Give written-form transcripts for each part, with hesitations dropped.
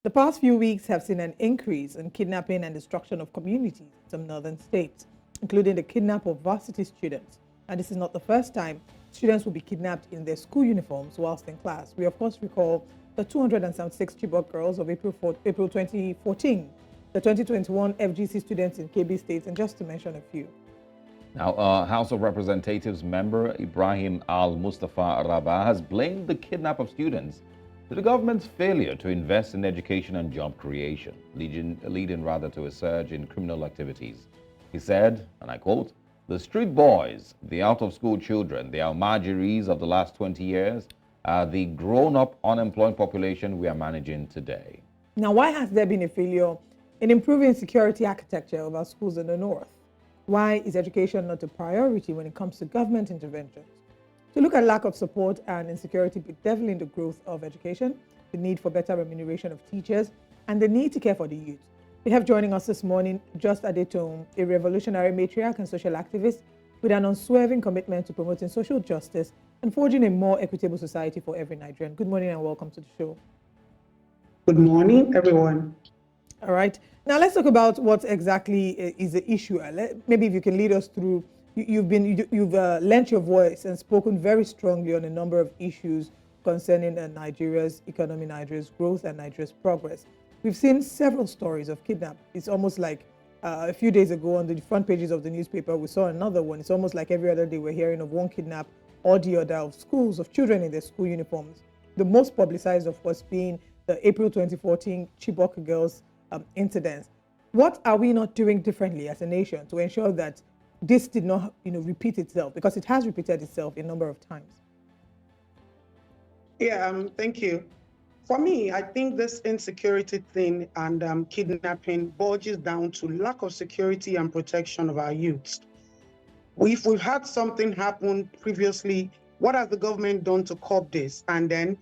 The past few weeks have seen an increase in kidnapping and destruction of communities in some northern states, including the kidnap of varsity students. And this is not the first time students will be kidnapped in their school uniforms whilst in class. We, of course, recall the 276 Chibok girls of April 2014, the 2021 FGC students in KB State, and just to mention a few. Now, House of Representatives member Ibrahim Almustapha-Rabah has blamed the kidnap of students to the government's failure to invest in education and job creation, leading rather to a surge in criminal activities. He said, and I quote, "The street boys, the out-of-school children, the Almajiris of the last 20 years are the grown-up unemployed population we are managing today." Now, why has there been a failure in improving security architecture of our schools in the north? Why is education not a priority when it comes to government interventions? To look at lack of support and insecurity bedeviling the growth of education, the need for better remuneration of teachers, and the need to care for the youth. We have joining us this morning Just Adetoun, a revolutionary matriarch and social activist with an unswerving commitment to promoting social justice and forging a more equitable society for every Nigerian. Good morning and welcome to the show. Good morning, everyone. All right. Now let's talk about what exactly is the issue. Maybe if you can lead us through. You've lent your voice and spoken very strongly on a number of issues concerning Nigeria's economy, Nigeria's growth, and Nigeria's progress. We've seen several stories of kidnap. It's almost like a few days ago on the front pages of the newspaper, we saw another one. It's almost like every other day we're hearing of one kidnap or the other of schools, of children in their school uniforms. The most publicized, of course, being the April 2014 Chibok girls incidents. What are we not doing differently as a nation to ensure that this did not, repeat itself? Because it has repeated itself a number of times. Yeah, thank you. For me, I think this insecurity thing and kidnapping boils down to lack of security and protection of our youths. If we've had something happen previously, what has the government done to curb this? And then,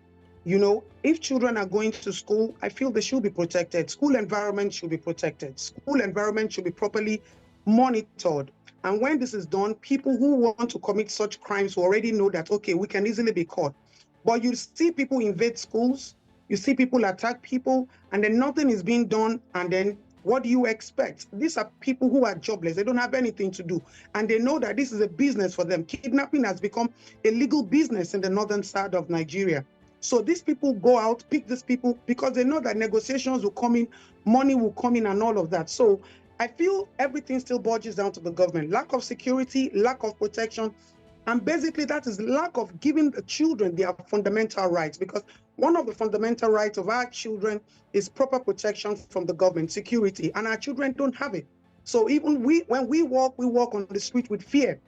if children are going to school, I feel they should be protected. School environment should be protected. School environment should be properly monitored. And when this is done, people who want to commit such crimes will already know that, okay, we can easily be caught. But you see people invade schools, you see people attack people, and then nothing is being done. And then what do you expect? These are people who are jobless. They don't have anything to do. And they know that this is a business for them. Kidnapping has become a legal business in the northern side of Nigeria. So these people go out, pick these people, because they know that negotiations will come in, money will come in and all of that. So I feel everything still boils down to the government. Lack of security, lack of protection, and basically that is lack of giving the children their fundamental rights, because one of the fundamental rights of our children is proper protection from the government, security, and our children don't have it. So even when we walk on the street with fear,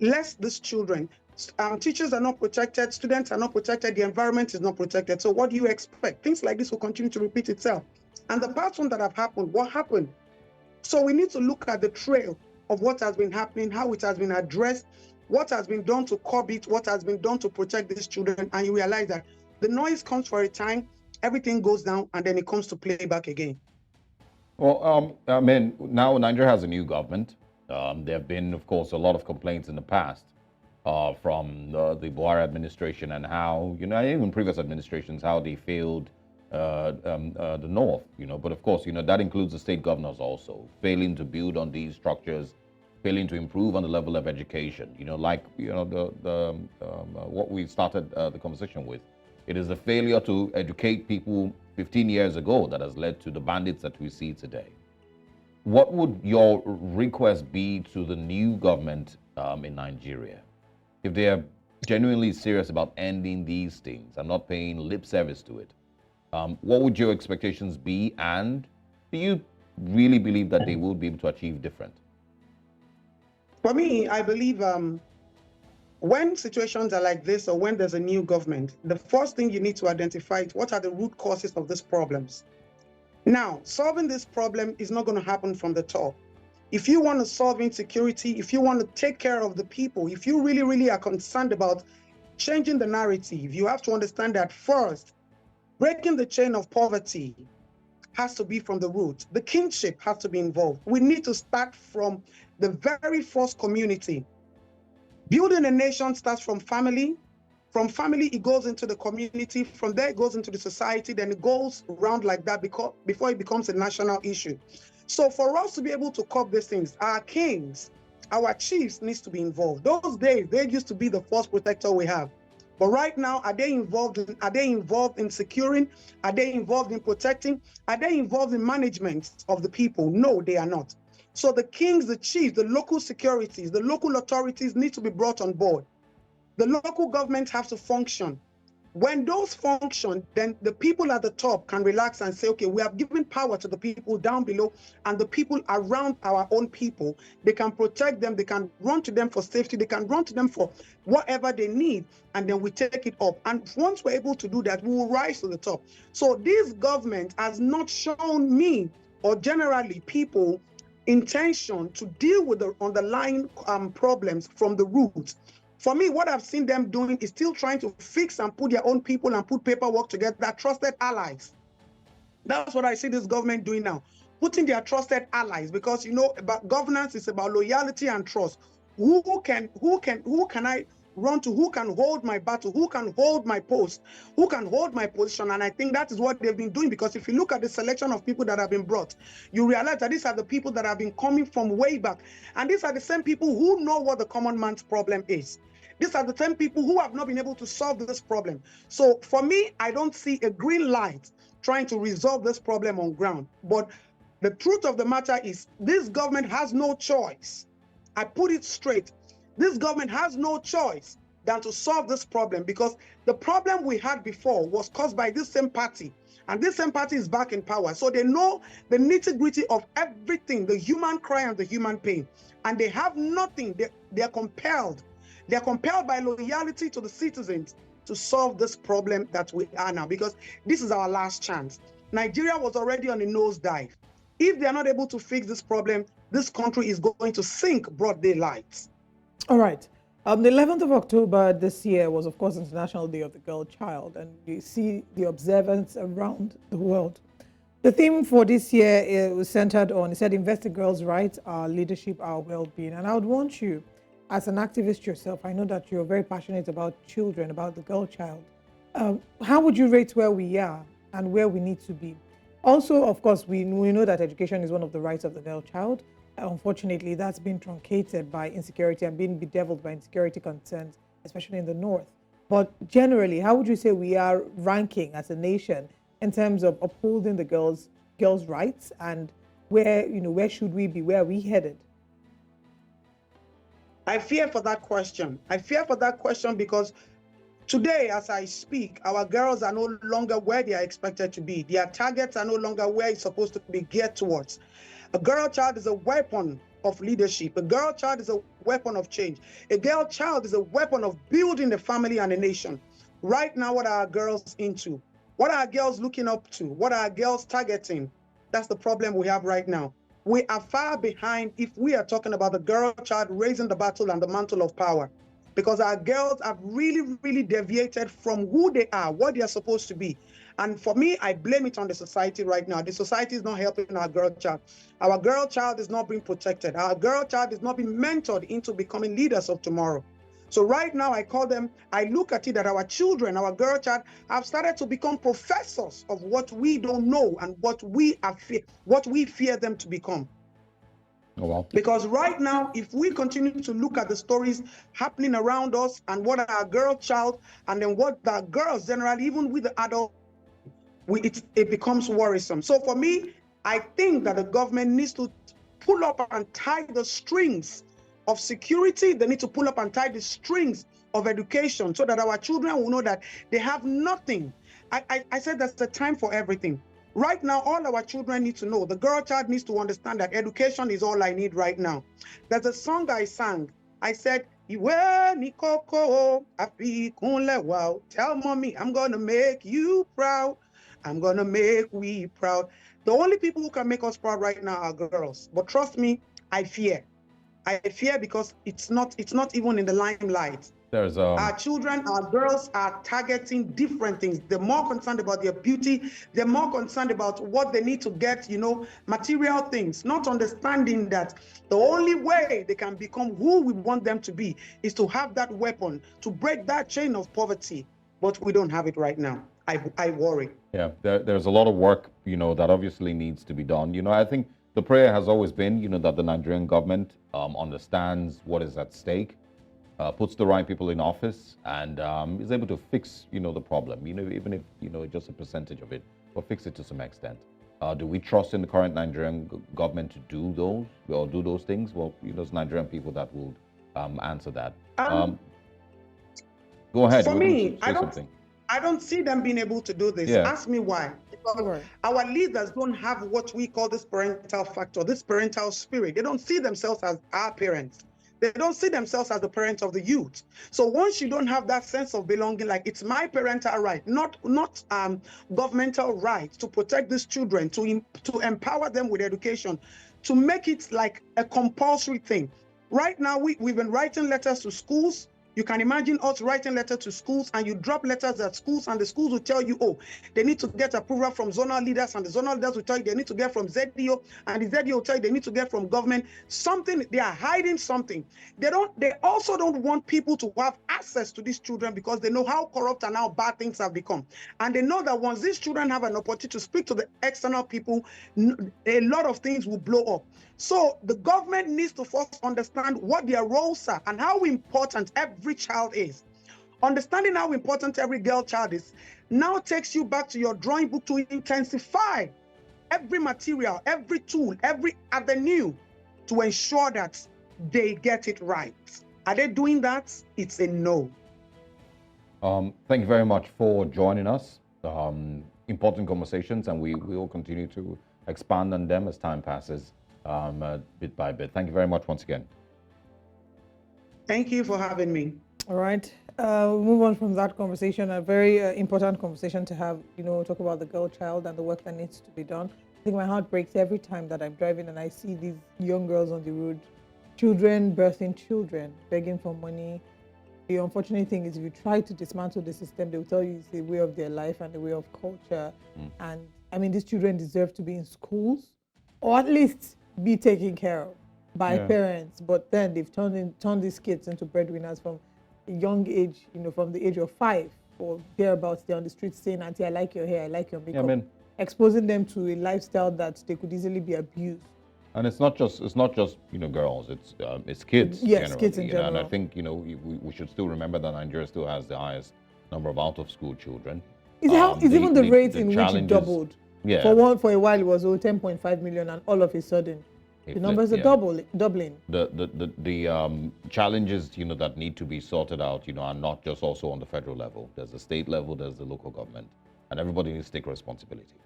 lest these children, teachers are not protected, students are not protected, the environment is not protected. So what do you expect? Things like this will continue to repeat itself. And the past one that have happened, what happened? So we need to look at the trail of what has been happening, how it has been addressed, what has been done to curb it, what has been done to protect these children, and you realize that the noise comes for a time, everything goes down, and then it comes to play back again. Well, now Nigeria has a new government. There have been, of course, a lot of complaints in the past from the Buhari administration and how, even previous administrations, how they failed the north, but of course, that includes the state governors also failing to build on these structures, failing to improve on the level of education. What we started the conversation with. It is the failure to educate people 15 years ago that has led to the bandits that we see today. What would your request be to the new government in Nigeria if they are genuinely serious about ending these things and not paying lip service to it? What would your expectations be, and do you really believe that they will be able to achieve different? For me, I believe when situations are like this, or when there's a new government, the first thing you need to identify is what are the root causes of these problems. Now, solving this problem is not going to happen from the top. If you want to solve insecurity, if you want to take care of the people, if you really, really are concerned about changing the narrative, you have to understand that first, breaking the chain of poverty has to be from the root. The kinship has to be involved. We need to start from the very first community. Building a nation starts from family. From family, it goes into the community. From there, it goes into the society. Then it goes around like that before it becomes a national issue. So for us to be able to curb these things, our kings, our chiefs needs to be involved. Those days, they used to be the first protector we have. But right now, are they involved in securing? Are they involved in protecting? Are they involved in management of the people? No, they are not. So the kings, the chiefs, the local securities, the local authorities need to be brought on board. The local government have to function. When those function, then the people at the top can relax and say, okay, we have given power to the people down below, and the people around our own people, they can protect them, they can run to them for safety, they can run to them for whatever they need, and then we take it up. And once we're able to do that, we will rise to the top. So this government has not shown me, or generally people, intention to deal with the underlying problems from the roots. For me, what I've seen them doing is still trying to fix and put their own people and put paperwork together, trusted allies. That's what I see this government doing now, putting their trusted allies, because you know about governance is about loyalty and trust. Who can I run to? Who can hold my battle? Who can hold my post? Who can hold my position? And I think that is what they've been doing, because if you look at the selection of people that have been brought, you realize that these are the people that have been coming from way back. And these are the same people who know what the common man's problem is. These are the same people who have not been able to solve this problem. So for me, I don't see a green light trying to resolve this problem on ground. But the truth of the matter is this government has no choice. I put it straight. This government has no choice than to solve this problem, because the problem we had before was caused by this same party. And this same party is back in power. So they know the nitty-gritty of everything, the human cry and the human pain. And they have nothing. They are compelled. They're compelled by loyalty to the citizens to solve this problem that we are now, because this is our last chance. Nigeria was already on a nosedive. If they are not able to fix this problem, this country is going to sink broad daylight. All right. The 11th of October this year was, of course, International Day of the Girl Child, and we see the observance around the world. The theme for this year was centered on, it said, invest in girls' rights, our leadership, our well-being. And I would want you, as an activist yourself, I know that you're very passionate about children, about the girl child. How would you rate where we are and where we need to be? Also, of course, we know that education is one of the rights of the girl child. Unfortunately, that's been truncated by insecurity and being bedeviled by insecurity concerns, especially in the north. But generally, how would you say we are ranking as a nation in terms of upholding the girls' rights, and where should we be? Where are we headed? I fear for that question. I fear for that question because today, as I speak, our girls are no longer where they are expected to be. Their targets are no longer where it's supposed to be geared towards. A girl child is a weapon of leadership. A girl child is a weapon of change. A girl child is a weapon of building a family and a nation. Right now, what are our girls into? What are our girls looking up to? What are our girls targeting? That's the problem we have right now. We are far behind if we are talking about the girl child raising the battle and the mantle of power, because our girls have really, really deviated from who they are, what they are supposed to be. And for me, I blame it on the society right now. The society is not helping our girl child. Our girl child is not being protected. Our girl child is not being mentored into becoming leaders of tomorrow. So right now, I look at it that our children, our girl child, have started to become professors of what we don't know and what we fear them to become. Oh, well. Because right now, if we continue to look at the stories happening around us and what our girl child, and then what the girls generally, even with the adult, it becomes worrisome. So for me, I think that the government needs to pull up and tie the strings of security. They need to pull up and tie the strings of education so that our children will know that they have nothing. I said that's the time for everything. Right now, all our children need to know, the girl child needs to understand that education is all I need right now. There's a song I sang. I said, tell mommy, I'm going to make you proud. I'm going to make we proud. The only people who can make us proud right now are girls. But trust me, I fear. I fear because it's not even in the limelight. There's Our children, our girls are targeting different things. They're more concerned about their beauty. They're more concerned about what they need to get, material things, not understanding that the only way they can become who we want them to be is to have that weapon to break that chain of poverty. But we don't have it right now. I worry. Yeah, there's a lot of work, that obviously needs to be done. I think the prayer has always been, that the Nigerian government understands what is at stake, puts the right people in office, and is able to fix, the problem, even if, just a percentage of it, but fix it to some extent. Do we trust in the current Nigerian government to do those things? Well, it's Nigerian people that will answer that. Go ahead. For me, something. I don't see them being able to do this. Yeah. Ask me why. Because our leaders don't have what we call this parental factor, this parental spirit. They don't see themselves as our parents. They don't see themselves as the parents of the youth. So once you don't have that sense of belonging, like it's my parental right, not governmental right to protect these children, to empower them with education, to make it like a compulsory thing. Right now, we've been writing letters to schools. You can imagine us writing letters to schools, and you drop letters at schools, and the schools will tell you, oh, they need to get approval from zonal leaders, and the zonal leaders will tell you they need to get from ZDO, and the ZDO will tell you they need to get from government. Something, they are hiding something. They also don't want people to have access to these children because they know how corrupt and how bad things have become. And they know that once these children have an opportunity to speak to the external people, a lot of things will blow up. So the government needs to first understand what their roles are and how important every child is. Understanding how important every girl child is now takes you back to your drawing book to intensify every material, every tool, every avenue to ensure that they get it right. Are they doing that? It's a no. Thank you very much for joining us. Important conversations, and we will continue to expand on them as time passes. Bit by bit. Thank you very much once again. Thank you for having me. All right. We'll move on from that conversation, a very important conversation to have, talk about the girl child and the work that needs to be done. I think my heart breaks every time that I'm driving and I see these young girls on the road, children birthing children, begging for money. The unfortunate thing is if you try to dismantle the system, they will tell you it's the way of their life and the way of culture. And I mean, these children deserve to be in schools or at least be taken care of by parents, but then they've turned these kids into breadwinners from a young age, from the age of 5 or thereabouts. They're on the streets saying, "Auntie, I like your hair, I like your makeup," exposing them to a lifestyle that they could easily be abused. And it's not just girls. It's kids. Yes, kids in general. And I think we should still remember that Nigeria still has the highest number of out-of-school children. Even the rate in which it doubled. Yeah. For a while it was 10.5 million, and all of a sudden the numbers are doubling. The challenges that need to be sorted out are not just also on the federal level. There's the state level, there's the local government, and everybody needs to take responsibility.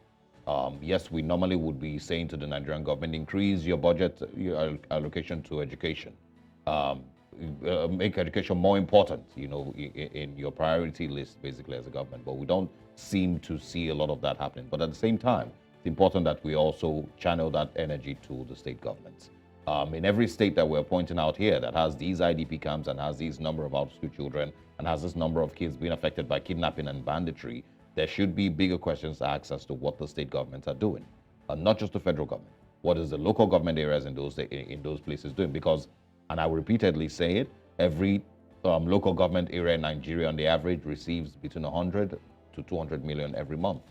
Yes, we normally would be saying to the Nigerian government, increase your budget, your allocation to education, make education more important, in your priority list, basically, as a government. But we don't seem to see a lot of that happening. But at the same time, it's important that we also channel that energy to the state governments. In every state that we're pointing out here that has these IDP camps and has these number of out-of-school children and has this number of kids being affected by kidnapping and banditry, there should be bigger questions asked as to what the state governments are doing, not just the federal government. What is the local government areas in those places doing? Because, and I will repeatedly say it, every local government area in Nigeria on the average receives between 100 to 200 million every month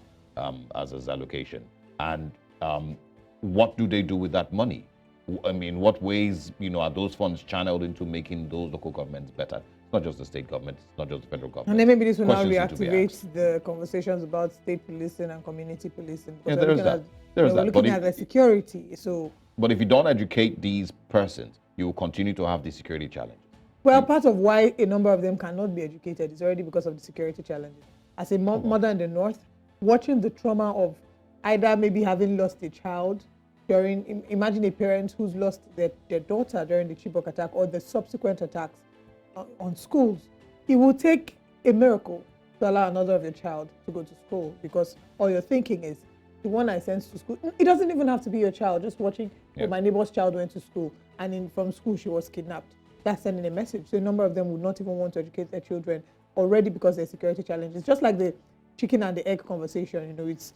as its allocation. And what do they do with that money? I mean, what ways are those funds channeled into making those local governments better? It's not just the state government, it's not just the federal government. And then maybe this will now reactivate the conversations about state policing and community policing. Yeah, there is that. We're looking at the security. But if you don't educate these persons, you will continue to have these security challenges. Well, part of why a number of them cannot be educated is already because of the security challenges. As a mother in the north, watching the trauma of either maybe having lost a child during, imagine a parent who's lost their daughter during the Chibok attack or the subsequent attacks on schools. It will take a miracle to allow another of your child to go to school, because all you're thinking is, the one I sent to school, it doesn't even have to be your child, just watching my neighbor's child went to school and from school she was kidnapped. that's sending a message. So a number of them would not even want to educate their children already because there's security challenges. Just like the chicken and the egg conversation, it's